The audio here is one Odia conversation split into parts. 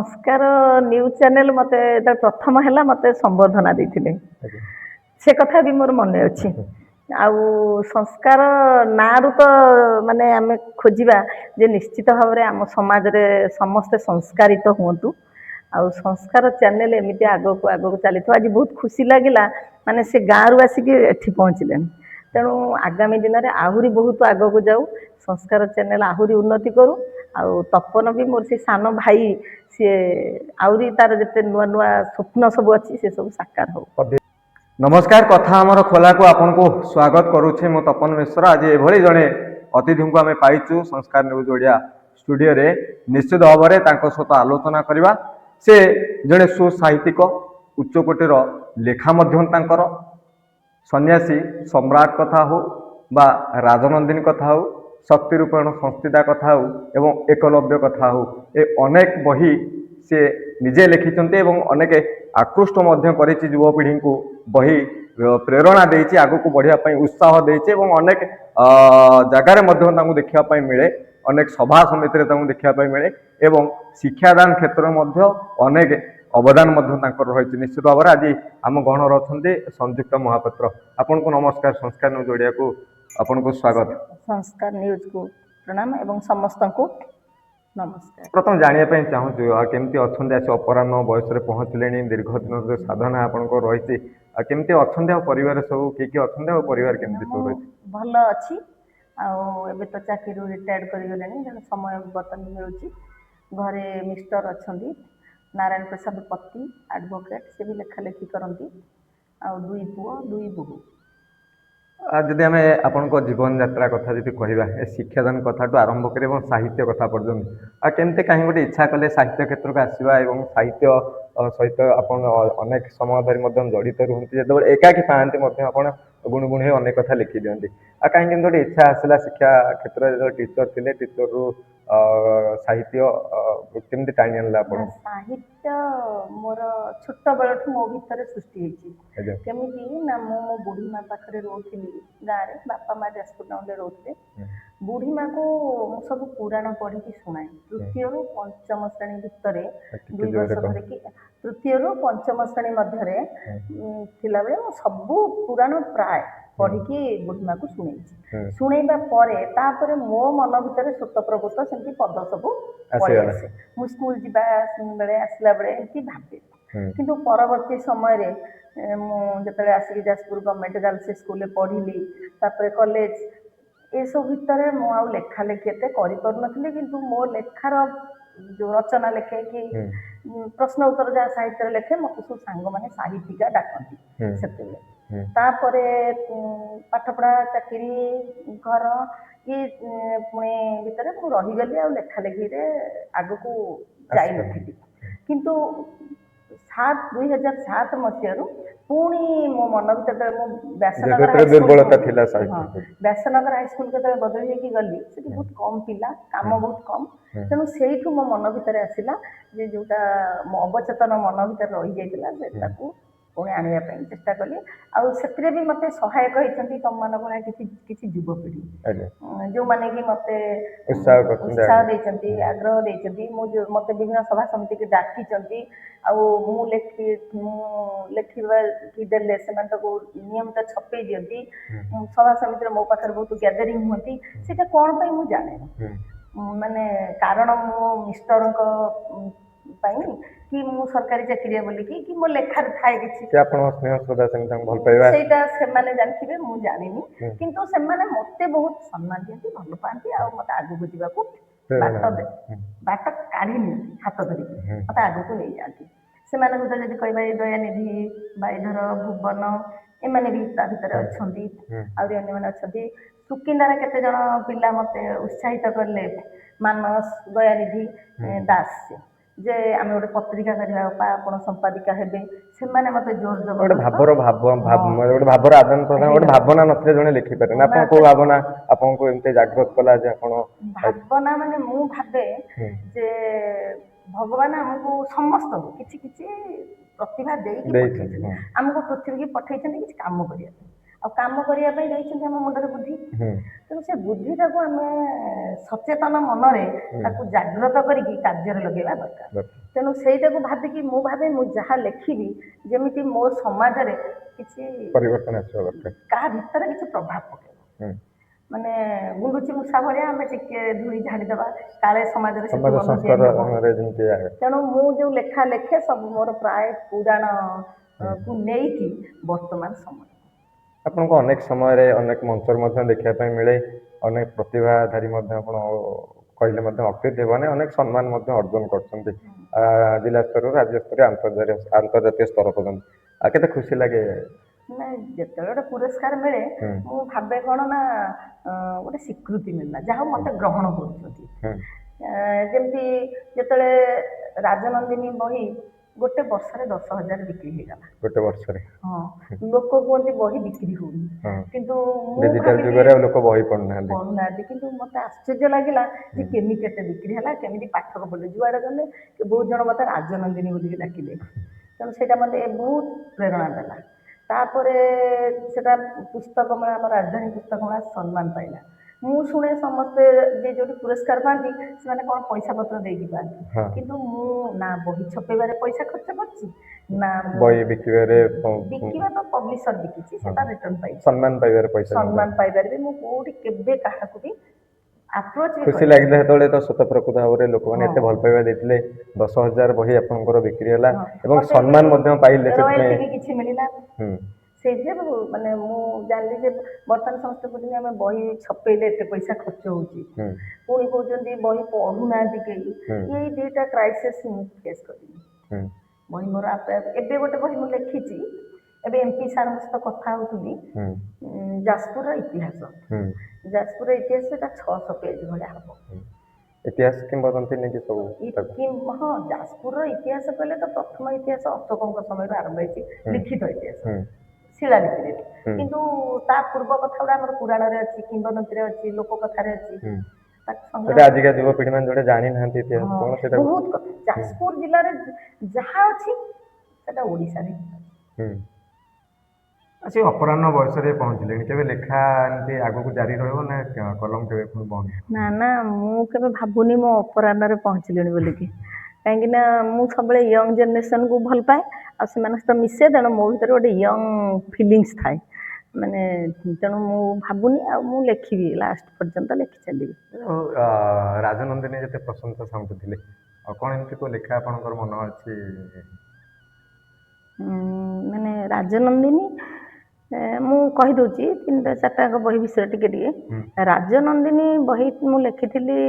संस्कार न्यूज चैनल मते प्रथम है मते संबर्धना देते से कथा भी मोर मन अच्छी आउ संस्कार नारू तो माने आम खोजा जे निश्चित भाव में आम समाज रे समस्ते संस्कारित हूँ आउ संस्कार चैनल एमती आगक चली आज बहुत खुशी लगिला माने से गाँव आसिक एठी पहुँचले तेणु आगामी दिन में आहरी बहुत आगक जाऊ संस्कार चैनल आहरी उन्नति करू आउ तपन भी मोर से सान भाई सी आहरी तार जिते नुआ नुआ स्वप्न सब अच्छी से सब साकार हो। नमस्कार कथा आमर खोला को आपन को स्वागत करुचे मो तपन मिश्र आज एभली जड़े अतिथि को आम पाइचु संस्कार न्यूज ओडिया स्टूडियो रे निश्चित भाव में सहित आलोचना करवा से जड़े सुसाहित्यिक उच्चकोटीर लेखा सन्यासी सम्राट कथा हो बा राजनंदिनी कथा हो शक्ति रूपेण संस्थिता कथा हो एवं एकलव्य कथा हो ए अनेक बही से निजे लिखिंट अनेक आकृष्ट युवपीढ़ी को बही प्रेरणा देती आग को बढ़ापी उत्साह देती अनेक जगार देखापी मिले अनेक सभा समिति देखापी मिले एवं शिक्षादान क्षेत्र में अनेक अवदान रही निश्चित भाव में आज आम गणर अच्छा संयुक्त महापात्र आपन को नमस्कार संस्कार न्यूज ओडिया को आपन को स्वागत संस्कार न्यूज को प्रणाम एवं समस्त को नमस्कार। प्रथम जानापी चाहूँ केमती अच्छा अपराह बयस पहुँचले दीर्घ दिन जो साधना आपन रही केमती अच्छा परिवार सब किए अच्छा परिवार केमती सब रही भल अच्छी आबे तो चाकरी रिटायर्ड करगले जन समय बर्तन मिलूँ घरे मिस्टर अच्छा नारायण प्रसाद पति एडवोकेट से भी लेखा लेखी करती दुई पुओ दुई बोहू। जदि आम आपण जीवन यात्रा कथा जी कहवा शिक्षादान कथा आरंभ कर साहित्य कथा पर्यटन केमती कहीं गोटे इच्छा कले साहित्य क्षेत्र को आसवा और साहित्य सहित आपन अनेक समय धरी जड़ित रुहति जो एकाकी पाते आप गुणगुण अनेक कथा लिखि दिखती कहीं गोटे इच्छा आसला शिक्षा क्षेत्र जो टीचर थे टीचर रु साहित्य केमती टाणी आनला साहित्य मोर छोट बेल मो भर सृष्टि केमी ना मो बुढ़ी माँ पाखे रोली गाँव में बापा माँ जाजपुर टाउन रोते बुढ़ी माँ को सब पुराण पढ़ी शुणाए तृतीय रु पंचम श्रेणी भितर 2 वर्ष धरिकी तृतीय रु पंचम श्रेणी मध्य सबू पुराण प्राय पढ़ी बुढ़ी माँ को शुणे शुणा मो मन भर स्वत प्रभुत्व सेमती पद सब पड़े आसे मु स्कूल जीवा बेले आसला बेले एमती भावे किंतु परवर्ती समय मुझे आसिक जाजपुर गवर्नमेंट गर्ल्स स्कूल पढ़ी तापर कॉलेज ये सब भितर मु आ लेखा लेखी एत करें किंतु मो लेखार जो रचना लेखे कि प्रश्न उत्तर जहाँ साहित्य लेखे मत सब सांग मैंने साहित्यिका डाकती से तापर पाठपढ़ा चाकरी घर कि पुणे भितर मु रहीगली आ लेखा लेखी आग को जाइनी किंतु 2007 मसीह पुणी मो मन भर व्यासनगर हाईस्कूल के बदली होगी गली से बहुत कम पिला काम बहुत कम तेणु से मो मन भर आसला जोटा मो अवचेतन मन भर रही जाता पुणी आने चेष्टा कली आते भी मत सहायक होती तुम मान भाया किसी युवपीढ़ी जो मैंने कि मत उत्साह देती आग्रह देती मत विभिन्न सभा समिति की डाकी लेखा कि देले से नियमित छपे दिखती सभा समिति मो पाखे बहुत गैदरिंग होती से कौन पाई मुझे जाने माने कारण मो मिस्टर कि मु सरकारी चाकरिया बोलिकी कि मो लेखार थाए किसी जानते मु जानी किंतु से मते बहुत सम्मान दिखती भल पाती मत आगू जावाक बाट काढ़ी हाथ धरिकी मत आग को नहीं जाती से जब कह दयानिधि बाईधर भुवन एमाने भी ता भर अच्छा सुकिंदार केते जन पिला मत उत्साहित करले मानस दयानिधि दास जे आम गोटे पत्रिका करवा आप संपादिका हेबे से मत जोर गोटे भावर आदान प्रदान गोटे भावना नथिले जने लिखि पारे ना को भावना आपको एमते जागृत कला जे भावना माने मु भाबे जे भगवान आमको समस्त किछि किछि प्रतिभा देई आमको पृथ्वी की पठै किछि काम करिया ଆଉ କାମ କରିବା ପାଇଁ ଯାଇଛନ୍ତି ଆମ ମୁଣ୍ଡରେ ବୁଦ୍ଧି। ତେଣୁ ସେ ବୁଦ୍ଧିଟାକୁ ଆମେ ସଚେତନ ମନରେ ତାକୁ ଜାଗ୍ରତ କରିକି କାର୍ଯ୍ୟରେ ଲଗେଇବା ଦରକାର। ତେଣୁ ସେଇଟାକୁ ଭାବିକି ମୁଁ ଭାବେ ମୁଁ ଯାହା ଲେଖିବି ଯେମିତି ମୋ ସମାଜରେ କିଛି ପରିବର୍ତ୍ତନ ଆସିବା ଦରକାର, କାହା ଭିତରେ କିଛି ପ୍ରଭାବ ପକେଇବ। ମାନେ ଗୁଣ୍ଡୁଚି ମୂଷା ଭଳିଆ ଆମେ ଟିକେ ଧୂଳି ଝାଡ଼ିଦେବା କାଳେ ସମାଜରେ ତେଣୁ ମୁଁ ଯୋଉ ଲେଖା ଲେଖେ ସବୁ ମୋର ପ୍ରାୟ ପୁରାଣ କୁ ନେଇକି ବର୍ତ୍ତମାନ ସମୟ ଆପଣଙ୍କୁ ଅନେକ ସମୟରେ ଅନେକ ମଞ୍ଚରେ ମଧ୍ୟ ଦେଖିବା ପାଇଁ ମିଳେ, ଅନେକ ପ୍ରତିଭାଧାରୀ ମଧ୍ୟ ଆପଣ କହିଲେ ମଧ୍ୟ ଅତ୍ୟୁକ୍ତି ହେବନି, ଅନେକ ସମ୍ମାନ ମଧ୍ୟ ଅର୍ଜନ କରୁଛନ୍ତି ଜିଲ୍ଲା ସ୍ତରରୁ ରାଜ୍ୟ ସ୍ତରୀୟ ଆନ୍ତର୍ଜାତୀୟ ସ୍ତର ପର୍ଯ୍ୟନ୍ତ। ଆଉ କେତେ ଖୁସି ଲାଗେ। ନାଇଁ ଯେତେବେଳେ ଗୋଟେ ପୁରସ୍କାର ମିଳେ ମୁଁ ଭାବେ କ'ଣ ନା ଗୋଟେ ସ୍ୱୀକୃତି ମିଳିଲା, ଯାହା ହଉ ମତେ ଗ୍ରହଣ କରୁଛନ୍ତି। ଯେମିତି ଯେତେବେଳେ ରାଜନନ୍ଦିନୀ ବହି ଗୋଟେ ବର୍ଷରେ 10,000 ବିକ୍ରି ହେଇଗଲା, ଗୋଟେ ବର୍ଷରେ। ହଁ, ଲୋକ କୁହନ୍ତି ବହି ବିକ୍ରି ହଉନି, କିନ୍ତୁ ଲୋକ ବହି ପଢୁନାହାନ୍ତି। କିନ୍ତୁ ମତେ ଆଶ୍ଚର୍ଯ୍ୟ ଲାଗିଲା ଯେ କେମିତି ଏତେ ବିକ୍ରି ହେଲା, କେମିତି ପାଠକ ପଢିଲେ। ଯୁଆଡେ ଗଲେ ବହୁତ ଜଣ ମତେ ରାଜନନ୍ଦିନୀ ବୋଲିକି ଡାକିଲେ। ତେଣୁ ସେଇଟା ମତେ ବହୁତ ପ୍ରେରଣା ଦେଲା। ତାପରେ ସେଟା ପୁସ୍ତକ ମେଳା, ଆମ ରାଜଧାନୀ ପୁସ୍ତକ ମେଳା ସମ୍ମାନ ପାଇଲା। ମୁଁ ଶୁଣେ ସମସ୍ତେ ଯେ ଯୋଉଠି ପୁରସ୍କାର ପାଆନ୍ତି ସେମାନେ କ'ଣ ପଇସା ପତ୍ର ଦେଇକି ପାଆନ୍ତି, କିନ୍ତୁ ମୁଁ ନା ବହି ଛପେଇବାରେ ପଇସା ଖର୍ଚ୍ଚ କରିଛି, ନା ବହି ବିକିବାରେ ବିକିବା ତ ପବ୍ଲିସର ବିକିଛି, ସେଟା ରିଟର୍ନ ପାଇଛି। ସମ୍ମାନ ପାଇବାରେ ପଇସା ସମ୍ମାନ ପାଇବାରେ ବି ମୁଁ କୋଉଠି କେବେ କାହାକୁ ବି ଆପ୍ରୋଚ ଖୁସି ଲାଗିଲା ସେତେବେଳେ। ତ ସତ ପ୍ରକୃତ ଭାବରେ ଲୋକମାନେ ଏତେ ଭଲ ପାଇବା ଦେଇଥିଲେ, 10,000 ବହି ଆପଣଙ୍କର ବିକ୍ରି ହେଲା ଏବଂ ସମ୍ମାନ ମଧ୍ୟ ପାଇଲେ, ସେଥିପାଇଁ କିଛି ମିଳିଲା। ସେଇଥିରେ ମାନେ ମୁଁ ଜାଣିଲି ଯେ ବର୍ତ୍ତମାନ ସମସ୍ତେ କହୁଛନ୍ତି ଆମେ ବହି ଛପେଇଲେ ଏତେ ପଇସା ଖର୍ଚ୍ଚ ହଉଛି, ପୁଣି କହୁଛନ୍ତି ବହି ପଢୁନାହାନ୍ତି କେହି। ଏଇ ଦିଟା କ୍ରାଇସିସ୍ ମୁଁ ଫେସ୍ କରିବି। ବହି ମୋର ଏବେ ଗୋଟେ ବହି ମୁଁ ଲେଖିଛି, ଏବେ MP ସାର୍ଙ୍କ ସହିତ କଥା ହଉଥିଲି, ଯାଜପୁରର ଇତିହାସ। ଯାଜପୁରର ଇତିହାସ ସେଟା 600 ପେଜ ଭଳିଆ ହବ। ଇତିହାସ କିମ୍ବଦନ୍ତୀ ନେଇକି ସବୁ। ହଁ, ଯାଜପୁରର ଇତିହାସ କହିଲେ ତ ପ୍ରଥମ ଇତିହାସ ଅଶୋକଙ୍କ ସମୟରୁ ଆରମ୍ଭ ହେଇଛି, ଲିଖିତ ଇତିହାସ ଶିଳାଲିପିରେ। କିନ୍ତୁ ତା ପୂର୍ବ କଥା ଗୁଡ଼ା ଆମର ପୁରାଣରେ ଅଛି, କିମ୍ବଦନ୍ତୀରେ ଅଛି, ଲୋକ କଥାରେ ଅଛି। ଆଜିକା ଯୁବପିଢି ମାନେ ଯୋଉଟା ଜାଣିନାହାନ୍ତି ଇତିହାସ କ'ଣ, ସେଟା ବହୁତ କଥା ଯାଜପୁର ଜିଲ୍ଲାରେ ଯାହା ଅଛି ସେଟା ଓଡ଼ିଶାରେ ସେ ଅପରାହ୍ନ ବୟସରେ ପହଞ୍ଚିଲେଣି, କେବେ ଲେଖା ଏମିତି ଆଗକୁ ଜାରି ରହିବ ନା କଲମ କେବେ ପୁଣି ବନ୍ଦ? ନା, ମୁଁ କେବେ ଭାବୁନି ମୋ ଅପରାହ୍ନରେ ପହଞ୍ଚିଲିଣି ବୋଲିକି। କାହିଁକି ନା ମୁଁ ସବୁବେଳେ ୟଙ୍ଗ ଜେନେରେସନକୁ ଭଲ ପାଏ, ଆଉ ସେମାନଙ୍କ ସହିତ ମିଶେ। ତେଣୁ ମୋ ଭିତରେ ଗୋଟେ ୟଙ୍ଗ ଫିଲିଙ୍ଗସ୍ ଥାଏ, ମାନେ ତେଣୁ ମୁଁ ଭାବୁନି। ଆଉ ମୁଁ ଲେଖିବି, ଲାଷ୍ଟ ପର୍ଯ୍ୟନ୍ତ ଲେଖି ଚାଲିବି। ରାଜନନ୍ଦିନୀ ଯେତେ ପ୍ରଶଂସା ସାଉଁଟୁଥିଲେ, ଆଉ କ'ଣ ଏମିତି କୋଉ ଲେଖା ଆପଣଙ୍କର ମନ ଅଛି? ମାନେ ରାଜନନ୍ଦିନୀ ମୁଁ କହିଦେଉଛି 3-4ଟାଙ୍କ ବହି ବିଷୟରେ ଟିକେ। ରାଜନନ୍ଦିନୀ ବହି ମୁଁ ଲେଖିଥିଲି,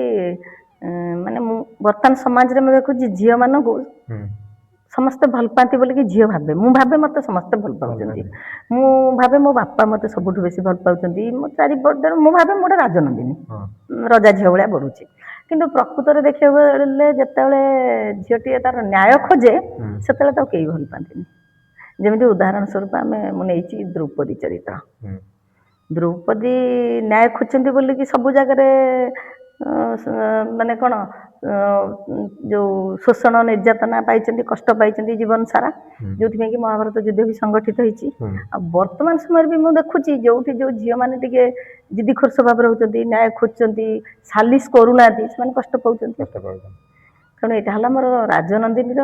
ମାନେ ମୁଁ ବର୍ତ୍ତମାନ ସମାଜରେ ମୁଁ ଦେଖୁଛି ଝିଅମାନଙ୍କୁ ସମସ୍ତେ ଭଲ ପାଆନ୍ତି ବୋଲିକି ଝିଅ ଭାବେ, ମୁଁ ଭାବେ ମତେ ସମସ୍ତେ ଭଲ ପାଉଛନ୍ତି। ମୁଁ ଭାବେ ମୋ ବାପା ମତେ ସବୁଠୁ ବେଶୀ ଭଲ ପାଉଛନ୍ତି। ମୋ ଚାରିପଟେ ମୁଁ ଭାବେ ମୁଁ ଗୋଟେ ରାଜନନ୍ଦିନୀ, ରଜା ଝିଅ ଭଳିଆ ବଢୁଛି। କିନ୍ତୁ ପ୍ରକୃତରେ ଦେଖିବାକୁ ଗଲେ ଯେତେବେଳେ ଝିଅଟିଏ ତାର ନ୍ୟାୟ ଖୋଜେ ସେତେବେଳେ ତାକୁ କେହି ଭଲ ପାଆନ୍ତିନି। ଯେମିତି ଉଦାହରଣ ସ୍ୱରୂପ ମୁଁ ନେଇଛି ଦ୍ରୌପଦୀ ଚରିତ୍ର। ଦ୍ରୌପଦୀ ନ୍ୟାୟ ଖୋଜନ୍ତି ବୋଲିକି ସବୁ ଜାଗାରେ ମାନେ କ'ଣ ଯୋଉ ଶୋଷଣ ନିର୍ଯାତନା ପାଇଛନ୍ତି, କଷ୍ଟ ପାଇଛନ୍ତି ଜୀବନ ସାରା, ଯୋଉଥିପାଇଁ କି ମହାଭାରତ ଯୁଦ୍ଧ ବି ସଂଗଠିତ ହେଇଛି। ଆଉ ବର୍ତ୍ତମାନ ସମୟରେ ବି ମୁଁ ଦେଖୁଛି ଯୋଉଠି ଯୋଉ ଝିଅମାନେ ଟିକେ ଜିଦି ଖୋର ସ୍ୱଭାବ ରହୁଛନ୍ତି, ନ୍ୟାୟ ଖୋଜୁଛନ୍ତି, ସାଲିସ କରୁନାହାନ୍ତି, ସେମାନେ କଷ୍ଟ ପାଉଛନ୍ତି। ତେଣୁ ଏଇଟା ହେଲା ମୋର ରାଜନନ୍ଦିନୀର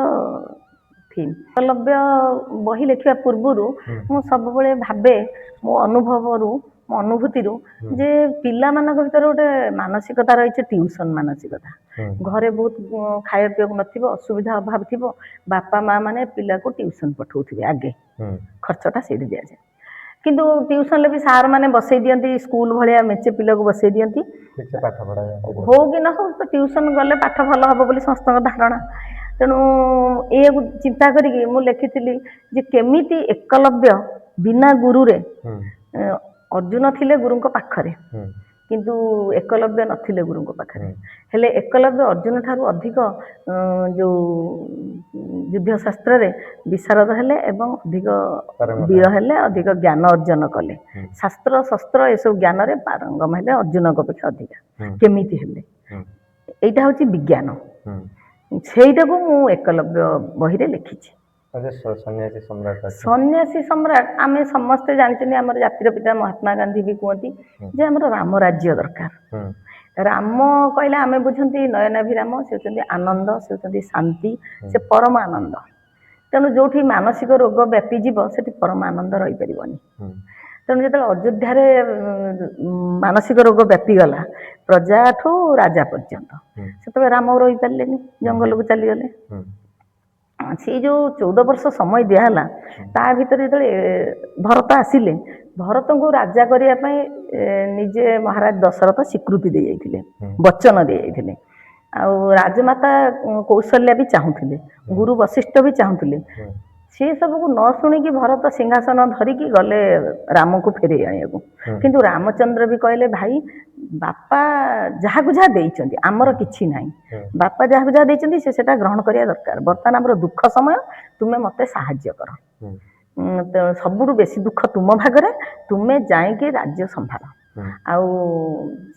ଥିମ୍। ଏକଲବ୍ୟ ବହି ଲେଖିବା ପୂର୍ବରୁ ମୁଁ ସବୁବେଳେ ଭାବେ ମୋ ଅନୁଭବରୁ, ମୋ ଅନୁଭୂତିରୁ, ଯେ ପିଲାମାନଙ୍କ ଭିତରେ ଗୋଟେ ମାନସିକତା ରହିଛି, ଟିଉସନ ମାନସିକତା। ଘରେ ବହୁତ ଖାଇବା ପିଇବାକୁ ନଥିବ, ଅସୁବିଧା ଅଭାବ ଥିବ, ବାପା ମା ମାନେ ପିଲାକୁ ଟିଉସନ ପଠଉଥିବେ, ଆଗେ ଖର୍ଚ୍ଚଟା ସେଇଠି ଦିଆଯାଏ। କିନ୍ତୁ ଟିଉସନରେ ବି ସାର୍ ମାନେ ବସେଇ ଦିଅନ୍ତି, ସ୍କୁଲ ଭଳିଆ ମେଞ୍ଚେ ପିଲାକୁ ବସେଇ ଦିଅନ୍ତି, ହଉ କି ନ ହଉ ତ ଟିଉସନ ଗଲେ ପାଠ ଭଲ ହବ ବୋଲି ସମସ୍ତଙ୍କ ଧାରଣା। ତେଣୁ ଏଇଆକୁ ଚିନ୍ତା କରିକି ମୁଁ ଲେଖିଥିଲି ଯେ କେମିତି ଏକଲବ୍ୟ ବିନା ଗୁରୁରେ, ଅର୍ଜୁନ ଥିଲେ ଗୁରୁଙ୍କ ପାଖରେ କିନ୍ତୁ ଏକଲବ୍ୟ ନଥିଲେ ଗୁରୁଙ୍କ ପାଖରେ, ହେଲେ ଏକଲବ୍ୟ ଅର୍ଜୁନ ଠାରୁ ଅଧିକ ଯୋଉ ଯୁଦ୍ଧ ଶାସ୍ତ୍ରରେ ବିଶାରଦ ହେଲେ ଏବଂ ଅଧିକ ବୀର ହେଲେ, ଅଧିକ ଜ୍ଞାନ ଅର୍ଜନ କଲେ। ଶାସ୍ତ୍ର ଶସ୍ତ୍ର ଏସବୁ ଜ୍ଞାନରେ ପାରଙ୍ଗମ ହେଲେ ଅର୍ଜୁନଙ୍କ ଅପେକ୍ଷା ଅଧିକା। କେମିତି ହେଲେ? ଏଇଟା ହଉଛି ବିଜ୍ଞାନ। ସେଇଟାକୁ ମୁଁ ଏକଲବ୍ୟ ବହିରେ ଲେଖିଛି। ସନ୍ନ୍ୟାସୀ ସମ୍ରାଟ ଅଛି। ସନ୍ନ୍ୟାସୀ ସମ୍ରାଟ ଆମେ ସମସ୍ତେ ଜାଣିଛନ୍ତି, ଆମର ଜାତିର ପିତା ମହାତ୍ମା ଗାନ୍ଧୀ ବି କୁହନ୍ତି ଯେ ଆମର ରାମ ରାଜ୍ୟ ଦରକାର। ରାମ କହିଲେ ଆମେ ବୁଝନ୍ତି ନୟନାଭିରାମ, ସେ ହେଉଛନ୍ତି ଆନନ୍ଦ, ସେ ହେଉଛନ୍ତି ଶାନ୍ତି, ସେ ପରମ ଆନନ୍ଦ। ତେଣୁ ଯୋଉଠି ମାନସିକ ରୋଗ ବ୍ୟାପିଯିବ ସେଠି ପରମ ଆନନ୍ଦ ରହିପାରିବନି। ତେଣୁ ଯେତେବେଳେ ଅଯୋଧ୍ୟାରେ ମାନସିକ ରୋଗ ବ୍ୟାପିଗଲା ପ୍ରଜାଠୁ ରାଜା ପର୍ଯ୍ୟନ୍ତ, ସେତେବେଳେ ରାମ ରହିପାରିଲେନି, ଜଙ୍ଗଲକୁ ଚାଲିଗଲେ। ସେଇ ଯୋଉ 14 ବର୍ଷ ସମୟ ଦିଆହେଲା ତା ଭିତରେ ଯେତେବେଳେ ଭରତ ଆସିଲେ, ଭରତଙ୍କୁ ରାଜା କରିବା ପାଇଁ ନିଜେ ମହାରାଜ ଦଶରଥ ସ୍ୱୀକୃତି ଦେଇଯାଇଥିଲେ, ବଚନ ଦେଇଯାଇଥିଲେ। ଆଉ ରାଜମାତା କୌଶଲ୍ୟା ବି ଚାହୁଁଥିଲେ, ଗୁରୁ ବଶିଷ୍ଠ ବି ଚାହୁଁଥିଲେ। ସେ ସବୁକୁ ନ ଶୁଣିକି ଭରତ ସିଂହାସନ ଧରିକି ଗଲେ ରାମକୁ ଫେରେଇ ଆଣିବାକୁ। କିନ୍ତୁ ରାମଚନ୍ଦ୍ର ବି କହିଲେ ଭାଇ ବାପା ଯାହାକୁ ଯାହା ଦେଇଛନ୍ତି ଆମର କିଛି ନାହିଁ, ବାପା ଯାହାକୁ ଯାହା ଦେଇଛନ୍ତି ସେ ସେଟା ଗ୍ରହଣ କରିବା ଦରକାର। ବର୍ତ୍ତମାନ ଆମର ଦୁଃଖ ସମୟ, ତୁମେ ମତେ ସାହାଯ୍ୟ କର। ସବୁଠୁ ବେଶୀ ଦୁଃଖ ତୁମ ଭାଗରେ, ତୁମେ ଯାଇକି ରାଜ୍ୟ ସମ୍ଭାଳ। ଆଉ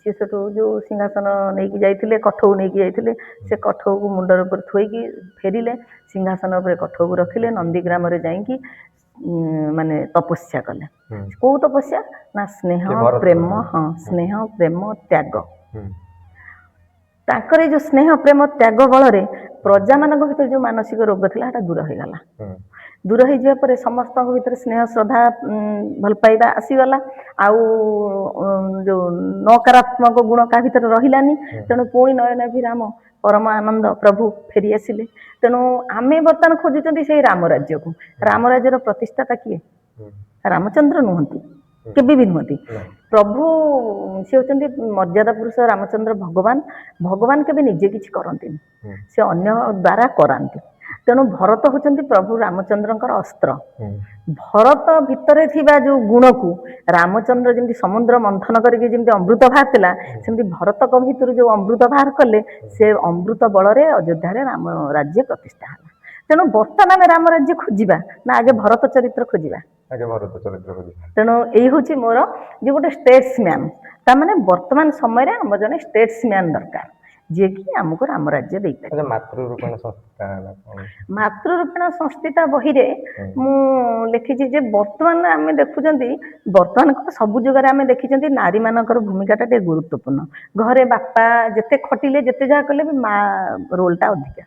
ସିଏ ସେଠୁ ଯୋଉ ସିଂହାସନ ନେଇକି ଯାଇଥିଲେ, କଠଉ ନେଇକି ଯାଇଥିଲେ, ସେ କଠଉକୁ ମୁଣ୍ଡର ଉପରେ ଥୋଇକି ଫେରିଲେ, ସିଂହାସନ ଉପରେ କଠଉକୁ ରଖିଲେ, ନନ୍ଦୀଗ୍ରାମରେ ଯାଇକି ମାନେ ତପସ୍ୟା କଲେ। କୋଉ ତପସ୍ୟା ନା ସ୍ନେହ ପ୍ରେମ, ସ୍ନେହ ପ୍ରେମ ତ୍ୟାଗ। ତାଙ୍କର ଏଇ ଯୋଉ ସ୍ନେହ ପ୍ରେମ ତ୍ୟାଗ ବଳରେ ପ୍ରଜାମାନଙ୍କ ଭିତରେ ଯୋଉ ମାନସିକ ରୋଗ ଥିଲା ସେଟା ଦୂର ହେଇଗଲା। ଦୂର ହେଇଯିବା ପରେ ସମସ୍ତଙ୍କ ଭିତରେ ସ୍ନେହ ଶ୍ରଦ୍ଧା ଭଲ ପାଇବା ଆସିଗଲା। ଆଉ ଯୋଉ ନକାରାତ୍ମକ ଗୁଣ କାହା ଭିତରେ ରହିଲାନି। ତେଣୁ ପୁଣି ନୟନାଭିରାମ ପରମ ଆନନ୍ଦ ପ୍ରଭୁ ଫେରି ଆସିଲେ। ତେଣୁ ଆମେ ବର୍ତ୍ତମାନ ଖୋଜୁଛନ୍ତି ସେଇ ରାମ ରାଜ୍ୟକୁ। ରାମ ରାଜ୍ୟର ପ୍ରତିଷ୍ଠାତା କିଏ? ରାମଚନ୍ଦ୍ର ନୁହନ୍ତି, କେବେ ବି ନୁହନ୍ତି। ପ୍ରଭୁ ସେ ହେଉଛନ୍ତି ମର୍ଯ୍ୟାଦା ପୁରୁଷ ରାମଚନ୍ଦ୍ର ଭଗବାନ। ଭଗବାନ କେବେ ନିଜେ କିଛି କରନ୍ତିନି, ସେ ଅନ୍ୟ ଦ୍ୱାରା କରାନ୍ତି। ତେଣୁ ଭରତ ହେଉଛନ୍ତି ପ୍ରଭୁ ରାମଚନ୍ଦ୍ରଙ୍କର ଅସ୍ତ୍ର। ଭରତ ଭିତରେ ଥିବା ଯୋଉ ଗୁଣକୁ ରାମଚନ୍ଦ୍ର ଯେମିତି ସମୁଦ୍ର ମନ୍ଥନ କରିକି ଯେମିତି ଅମୃତ ବାହାରିଥିଲା, ସେମିତି ଭରତଙ୍କ ଭିତରୁ ଯୋଉ ଅମୃତ ବାହାର କଲେ, ସେ ଅମୃତ ବଳରେ ଅଯୋଧ୍ୟାରେ ରାମ ରାଜ୍ୟ ପ୍ରତିଷ୍ଠା ହେଲା। ତେଣୁ ବର୍ତ୍ତମାନ ଆମେ ରାମ ରାଜ୍ୟ ଖୋଜିବା ନା ଆଗେ ଭରତ ଚରିତ୍ର ଖୋଜିବା? ତେଣୁ ଏଇ ହଉଛି ମୋର ଯେ ଗୋଟେ ଷ୍ଟେଟ୍ସମ୍ୟାନ। ତାମାନେ ବର୍ତ୍ତମାନ ସମୟରେ ଆମର ଜଣେ ଷ୍ଟେଟ୍ସମ୍ୟାନ ଦରକାର, ଯିଏକି ଆମକୁ ରାମ ରାଜ୍ୟ ଦେଇପାରିବ। ମାତୃରୂପେଣ ସଂସ୍ଥିତା ବହିରେ ମୁଁ ଲେଖିଛି ଯେ ବର୍ତ୍ତମାନ ଆମେ ଦେଖୁଛନ୍ତି, ବର୍ତ୍ତମାନ ସବୁ ଯୁଗରେ ଆମେ ଦେଖିଛନ୍ତି ନାରୀ ମାନଙ୍କର ଭୂମିକାଟା ଟିକେ ଗୁରୁତ୍ୱପୂର୍ଣ୍ଣ। ଘରେ ବାପା ଯେତେ ଖଟିଲେ ଯେତେ ଯାହା କଲେ ବି ମା ରୋଲଟା ଅଧିକା।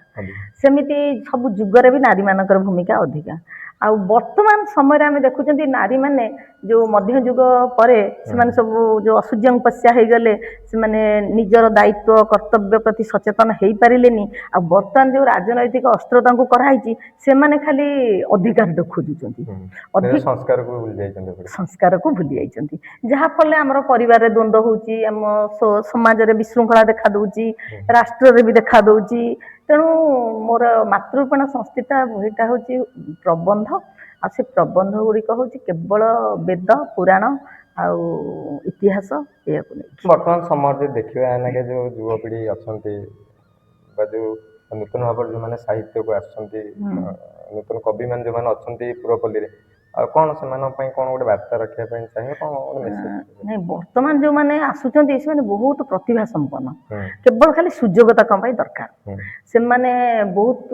ସେମିତି ସବୁ ଯୁଗରେ ବି ନାରୀ ମାନଙ୍କର ଭୂମିକା ଅଧିକା। ଆଉ ବର୍ତ୍ତମାନ ସମୟରେ ଆମେ ଦେଖୁଛନ୍ତି ନାରୀମାନେ ଯୋଉ ମଧ୍ୟଯୁଗ ପରେ ସେମାନେ ସବୁ ଯୋଉ ଅସୂର୍ଯ୍ୟଂପଶ୍ୟା ହେଇଗଲେ, ସେମାନେ ନିଜର ଦାୟିତ୍ୱ କର୍ତ୍ତବ୍ୟ ପ୍ରତି ସଚେତନ ହେଇପାରିଲେନି। ଆଉ ବର୍ତ୍ତମାନ ଯୋଉ ରାଜନୈତିକ ଅସ୍ତ୍ର ତାଙ୍କୁ କରାହେଇଛି, ସେମାନେ ଖାଲି ଅଧିକାରଟା ଖୋଜୁଛନ୍ତି, ସଂସ୍କାରକୁ ଭୁଲି ଯାଇଛନ୍ତି। ଯାହାଫଳରେ ଆମର ପରିବାରରେ ଦ୍ୱନ୍ଦ୍ୱ ହଉଛି, ଆମ ସମାଜରେ ବିଶୃଙ୍ଖଳା ଦେଖା ଦଉଛି, ରାଷ୍ଟ୍ରରେ ବି ଦେଖା ଦଉଛି। ତେଣୁ ମୋର ମାତୃରୂପେଣ ସଂସ୍ଥିତା ବହିଟା ହଉଛି ପ୍ରବନ୍ଧ। ଆଉ ସେ ପ୍ରବନ୍ଧ ଗୁଡ଼ିକ ହଉଛି କେବଳ ବେଦ ପୁରାଣ ଆଉ ଇତିହାସ ଏହାକୁ ନେଇକି। ବର୍ତ୍ତମାନ ସମାଜରେ ଦେଖିବା ଏନାକେ ଯୋଉ ଯୁବପିଢି ଅଛନ୍ତି ବା ଯୋଉ ନୂତନ ଭାବରେ ଯୋଉମାନେ ସାହିତ୍ୟକୁ ଆସୁଛନ୍ତି, ନୂତନ କବିମାନେ ଯୋଉମାନେ ଅଛନ୍ତି ପୁରପଲ୍ଲୀରେ, ଆଉ କଣ ସେମାନଙ୍କ ପାଇଁ କଣ ଗୋଟେ ବାର୍ତ୍ତା ରଖିବା ପାଇଁ ଚାହିଁବେ, କଣ ଗୋଟେ ମେସେଜ? ନାଇଁ, ବର୍ତ୍ତମାନ ଯୋଉମାନେ ଆସୁଛନ୍ତି ସେମାନେ ବହୁତ ପ୍ରତିଭା ସମ୍ପନ୍ନ, କେବଳ ଖାଲି ସୁଯୋଗ ତାଙ୍କ ପାଇଁ ଦରକାର। ସେମାନେ ବହୁତ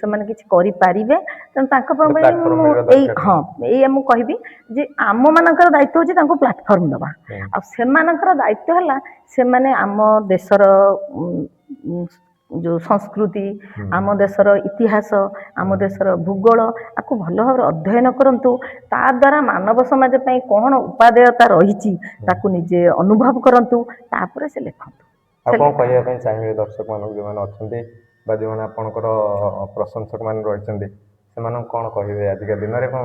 ସେମାନେ କିଛି କରିପାରିବେ। ତେଣୁ ତାଙ୍କ ପାଇଁ ଏଇଆ ମୁଁ କହିବି ଯେ ଆମ ମାନଙ୍କର ଦାୟିତ୍ୱ ହଉଛି ତାଙ୍କୁ ପ୍ଲାଟଫର୍ମ ଦେବା। ଆଉ ସେମାନଙ୍କର ଦାୟିତ୍ୱ ହେଲା ସେମାନେ ଆମ ଦେଶର ଯୋଉ ସଂସ୍କୃତି, ଆମ ଦେଶର ଇତିହାସ, ଆମ ଦେଶର ଭୂଗୋଳ ଆକୁ ଭଲ ଭାବରେ ଅଧ୍ୟୟନ କରନ୍ତୁ। ତା ଦ୍ୱାରା ମାନବ ସମାଜ ପାଇଁ କ'ଣ ଉପାଦେୟତା ରହିଛି ତାକୁ ନିଜେ ଅନୁଭବ କରନ୍ତୁ, ତାପରେ ସେ ଲେଖନ୍ତୁ। ଆଉ କ'ଣ କହିବା ପାଇଁ ଚାହିଁବେ ଦର୍ଶକ ମାନଙ୍କୁ ଯୋଉମାନେ ଅଛନ୍ତି ବା ଯୋଉମାନେ ଆପଣଙ୍କର ପ୍ରଶଂସକ ମାନେ ରହିଛନ୍ତି, ସେମାନଙ୍କୁ କ'ଣ କହିବେ ଆଜିକା ଦିନରେ? କ'ଣ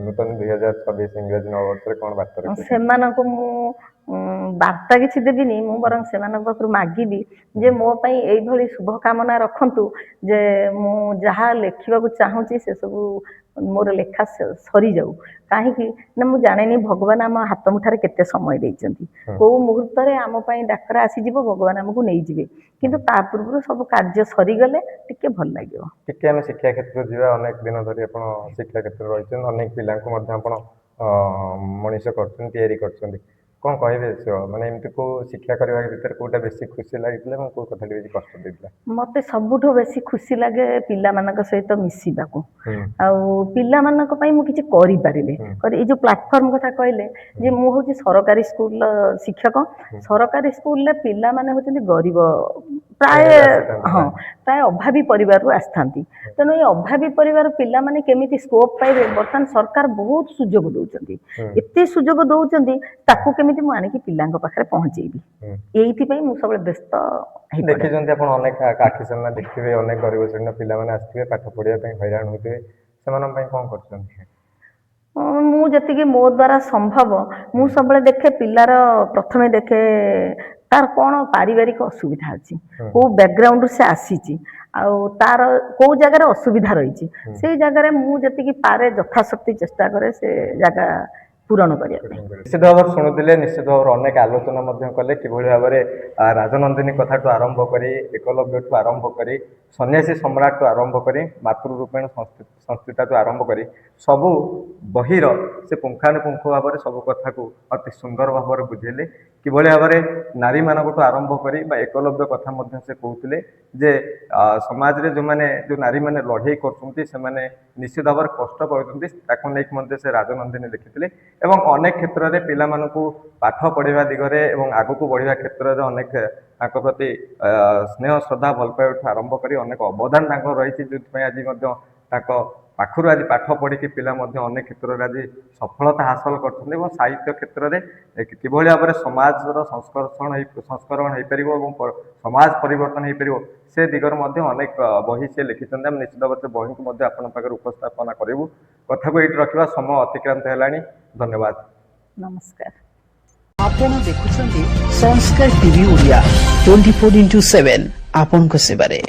ନୂତନ 2026 ଇଂରାଜୀ ନବବର୍ଷରେ କ'ଣ ବାର୍ତ୍ତା ରଖିବେ? ସେମାନଙ୍କୁ ମୁଁ ବାର୍ତ୍ତା କିଛି ଦେବିନି, ମୁଁ ବରଂ ସେମାନଙ୍କ ପାଖରୁ ମାଗିବି ଯେ ମୋ ପାଇଁ ଏଇଭଳି ଶୁଭକାମନା ରଖନ୍ତୁ ଯେ ମୁଁ ଯାହା ଲେଖିବାକୁ ଚାହୁଁଛି ସେସବୁ ମୋର ଲେଖା ସରିଯାଉ। କାହିଁକି ନା ମୁଁ ଜାଣିନି ଭଗବାନ ଆମ ହାତ ମୁଠାରେ କେତେ ସମୟ ଦେଇଛନ୍ତି, କୋଉ ମୁହୂର୍ତ୍ତରେ ଆମ ପାଇଁ ଡାକରା ଆସିଯିବ, ଭଗବାନ ଆମକୁ ନେଇଯିବେ। କିନ୍ତୁ ତା ପୂର୍ବରୁ ସବୁ କାର୍ଯ୍ୟ ସରିଗଲେ ଟିକେ ଭଲ ଲାଗିବ। ଟିକେ ଆମେ ଶିକ୍ଷା କ୍ଷେତ୍ରରେ ଯିବା। ଅନେକ ଦିନ ଧରି ଆପଣ ଶିକ୍ଷା କ୍ଷେତ୍ରରେ ରହିଛନ୍ତି, ଅନେକ ପିଲାଙ୍କୁ ମଧ୍ୟ ଆପଣ ମଣିଷ କରୁଛନ୍ତି, ତିଆରି କରୁଛନ୍ତି। କଣ କହିବେ ମାନେ ଏମିତି କୋଉ ଶିକ୍ଷା କରିବା ଭିତରେ କୋଉଟା ବେଶୀ ଖୁସି ଲାଗିଥିଲା ଏବଂ କୋଉ କଥାଟି ବେଶୀ କଷ୍ଟ ଦେଇଥିଲା? ମତେ ସବୁଠୁ ବେଶୀ ଖୁସି ଲାଗେ ପିଲାମାନଙ୍କ ସହିତ ମିଶିବାକୁ। ହୁଁ ଆଉ ପିଲାମାନଙ୍କ ପାଇଁ ମୁଁ କିଛି କରିପାରିଲି। ଏଇ ଯୋଉ ପ୍ଲାଟଫର୍ମ କଥା କହିଲେ ଯେ ମୁଁ ହଉଛି ସରକାରୀ ସ୍କୁଲର ଶିକ୍ଷକ। ସରକାରୀ ସ୍କୁଲରେ ପିଲାମାନେ ହଉଛନ୍ତି ଗରିବ, ପ୍ରାୟ ହଁ ପ୍ରାୟ ଅଭାବୀ ପରିବାରରୁ ଆସିଥାନ୍ତି। ତେଣୁ ଏଇ ଅଭାବୀ ପରିବାର ପିଲାମାନେ କେମିତି ସ୍କୋପ୍ ପାଇବେ, ବର୍ତ୍ତମାନ ସରକାର ବହୁତ ସୁଯୋଗ ଦଉଛନ୍ତି। ଏତେ ସୁଯୋଗ ଦଉଛନ୍ତି, ତାକୁ କେମିତି ମୁଁ ଆଣିକି ପିଲାଙ୍କ ପାଖରେ ପହଞ୍ଚେଇବି, ଏଇଥିପାଇଁ ମୁଁ ସବୁବେଳେ ବ୍ୟସ୍ତ ହେଇପଡେ। ଦେଖିଛନ୍ତି ଆପଣ ଅନେକ ଆଖି ସାମ୍ନା ଦେଖିଥିବେ, ଅନେକ ଗରିବ ଶ୍ରେଣୀର ପିଲାମାନେ ଆସିଥିବେ ପାଠ ପଢିବା ପାଇଁ ହଇରାଣ ହଉଥିବେ, ସେମାନଙ୍କ ପାଇଁ କଣ କରୁଛନ୍ତି? ମୁଁ ଯେତିକି ମୋ ଦ୍ୱାରା ସମ୍ଭବ ମୁଁ ସବୁବେଳେ ଦେଖେ ପିଲାର, ପ୍ରଥମେ ଦେଖେ ତାର କ'ଣ ପାରିବାରିକ ଅସୁବିଧା ଅଛି, କୋଉ ବ୍ୟାକଗ୍ରାଉଣ୍ଡରୁ ସେ ଆସିଛି, ଆଉ ତାର କୋଉ ଜାଗାରେ ଅସୁବିଧା ରହିଛି, ସେଇ ଜାଗାରେ ମୁଁ ଯେତିକି ପାରେ ଯଥାଶକ୍ତି ଚେଷ୍ଟା କରେ ସେ ଜାଗା ପୂରଣ କରିବା ପାଇଁ। ନିଶ୍ଚିତ ଭାବରେ ଶୁଣୁଥିଲେ, ନିଶ୍ଚିତ ଭାବରେ ଅନେକ ଆଲୋଚନା ମଧ୍ୟ କଲେ, କିଭଳି ଭାବରେ ରାଜନନ୍ଦିନୀ କଥାଠୁ ଆରମ୍ଭ କରି, ଏକଲବ୍ୟଠୁ ଆରମ୍ଭ କରି, ସନ୍ନ୍ୟାସୀ ସମ୍ରାଟଠୁ ଆରମ୍ଭ କରି, ମାତୃରୂପେଣ ସଂସ୍ଥିତାଠୁ ଆରମ୍ଭ କରି ସବୁ ବହିର ସେ ପୁଙ୍ଖାନୁପୁଙ୍ଖ ଭାବରେ ସବୁ କଥାକୁ ଅତି ସୁନ୍ଦର ଭାବରେ ବୁଝେଇଲେ। କିଭଳି ଭାବରେ ନାରୀମାନଙ୍କଠୁ ଆରମ୍ଭ କରି ବା ଏକଲବ୍ୟ କଥା ମଧ୍ୟ ସେ କହୁଥିଲେ ଯେ ସମାଜରେ ଯୋଉ ନାରୀମାନେ ଲଢ଼େଇ କରୁଛନ୍ତି ସେମାନେ ନିଶ୍ଚିତ ଭାବରେ କଷ୍ଟ ପାଉଛନ୍ତି, ତାକୁ ନେଇକି ମଧ୍ୟ ସେ ରାଜନନ୍ଦିନୀ ଲେଖିଥିଲେ। ଏବଂ ଅନେକ କ୍ଷେତ୍ରରେ ପିଲାମାନଙ୍କୁ ପାଠ ପଢ଼ିବା ଦିଗରେ ଏବଂ ଆଗକୁ ବଢ଼ିବା କ୍ଷେତ୍ରରେ ଅନେକ ତାଙ୍କ ପ୍ରତି ସ୍ନେହ ଶ୍ରଦ୍ଧା ଭଲ ପାଇବାଠୁ ଆରମ୍ଭ କରି ଅନେକ ଅବଦାନ ତାଙ୍କର ରହିଛି, ଯେଉଁଥିପାଇଁ ଆଜି ମଧ୍ୟ ତାଙ୍କ ପାଖରୁ ଆଜି ପାଠ ପଢ଼ିକି ପିଲା ମଧ୍ୟ ଅନେକ କ୍ଷେତ୍ରରେ ଆଜି ସଫଳତା ହାସଲ କରୁଛନ୍ତି। ଏବଂ ସାହିତ୍ୟ କ୍ଷେତ୍ରରେ କିଭଳି ଭାବରେ ସମାଜର ସଂସ୍କରଣ ହେଇପାରିବ ଏବଂ ସମାଜ ପରିବର୍ତ୍ତନ ହେଇପାରିବ, ସେ ଦିଗରେ ମଧ୍ୟ ଅନେକ ବହି ସେ ଲେଖିଛନ୍ତି। ଆମେ ନିଶ୍ଚିତ ଭାବରେ ସେ ବହିକୁ ମଧ୍ୟ ଆପଣଙ୍କ ପାଖରେ ଉପସ୍ଥାପନ କରିବୁ। କଥାକୁ ଏଇଠି ରଖିବା, ସମୟ ଅତିକ୍ରାନ୍ତ ହେଲାଣି। ଧନ୍ୟବାଦ, ନମସ୍କାର। ଆପଣ ଦେଖୁଛନ୍ତି ସଂସ୍କାର ଟିଭି ଓଡ଼ିଆ 24x7 ଆପଣଙ୍କ ସେବାରେ।